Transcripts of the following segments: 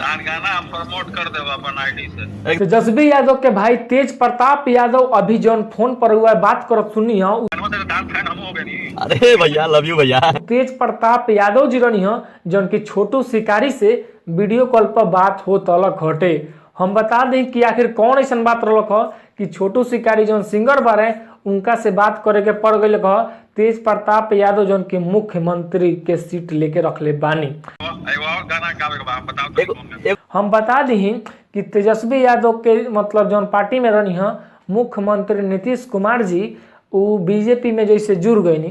गाना हम प्रमोट कर देब अपन आईडी से। तेजस्वी यादव के भाई तेज प्रताप यादव अभी जौन फोन पर हुआ बात करत सुनी हो, अरे भैया लव यू भैया। तेज प्रताप यादव जी रही हो जौन की छोटू शिकारी से वीडियो कॉल पर बात हो तलक हटे। हम बता दें कि आखिर कौन ऐसा बात रलक हो कि छोटू शिकारी जौन सिंगर बारे उनका से बात करे के पड़ गई हो। तेज प्रताप यादव जौन की मुख्यमंत्री के सीट लेके रखले बानी। हम बता दी कि तेजस्वी यादव के मतलब जौन पार्टी में रही हैं मुख्यमंत्री नीतीश कुमार जी वो बीजेपी में जैसे जुड़ गई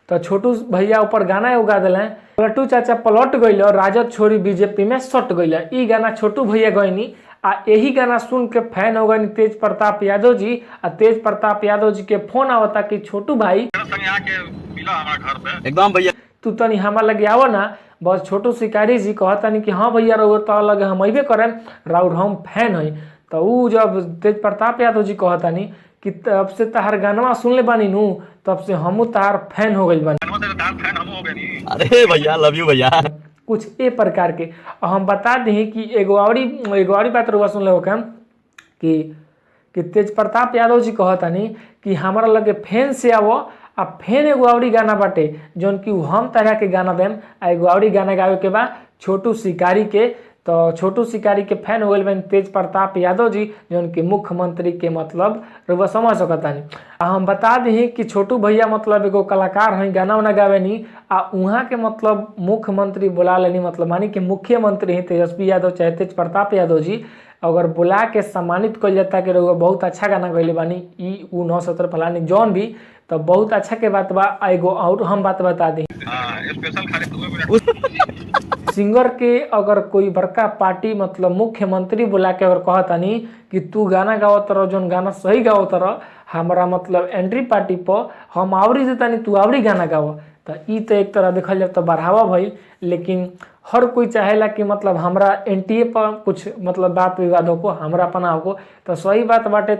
तो छोटू भैया ऊपर गाना उगा दिल पलटू चाचा पलट गई और राजद छोड़ी बीजेपी में सट गई। ई गाना छोटू भैया गईनी आ यही गाना सुन के फैन हो गई तेज प्रताप यादव जी। आ तेज प्रताप यादव जी के फोन आवता कि छोटू भाई एकदम भैया तू तनी हमारे लगे आवो ना। बस छोटू शिकारी जी कहता कि हाँ भैया रहो तो लगे हम अबे करें राउर हम फैन है। तो वो जब तेज प्रताप यादव जी कहता कि तब से तहार गाना सुन ले बानी नू तब से हमू तहार फैन हो गई बानी। अरे भैया लव यू भैया। कुछ ए प्रकार के हम बता दें कि एगो और बात रुआ सुन ले कि तेज प्रताप यादव जी कहता कि हमारा लगे फैन से आवो आ फैन एगो और गाना बाटे जौन कि हम तरह के गाना देम आ एगो और गाना गावे के बाद छोटू शिकारी के। तो छोटू शिकारी के फैन हो गए तेज प्रताप यादव जी जौन कि मुख्यमंत्री के मतलब रुआ समझ सकता हम बता दी कि छोटू भैया मतलब एगो कलाकार हैं गाना वाना गावे आ वहाँ के मतलब मुख्यमंत्री बुला लेनी मतलब मानी कि मुख्यमंत्री हैं तेजस्वी यादव चाहे तेज प्रताप यादव जी अगर बुला के सम्मानित कल जाता कि रउआ बहुत अच्छा गाना गैले बानी ई उ 917 फलानी जौन भी तो बहुत अच्छा के बात बा। एगो और हम बात बता दी सिंगर के अगर कोई बड़का पार्टी मतलब मुख्यमंत्री बुला के अगर कहतानी कि तू गाना गावत रह जौन गाना सही गावत रह हमारा मतलब एंट्री पार्टी पर हम आवरी देतानी तू आवरी गाना गाव तो ई तो एक तरह देखल जाए तो बढ़ावा भइल। लेकिन हर कोई चाहेला कि मतलब हमरा एनटीए पर कुछ मतलब बात विवाद हो को हमरा अपना हो तो सही बात बाटे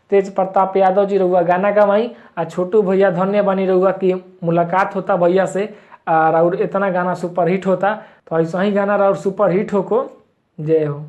तेज प्रताप यादव जी रहुआ गाना गवाई आ छोटू भैया धन्य बनी रहुआ कि मुलाकात होता भैया से और इतना गाना सुपर हिट होता तो ऐसा ही गाना और सुपर हिट हो को जय हो।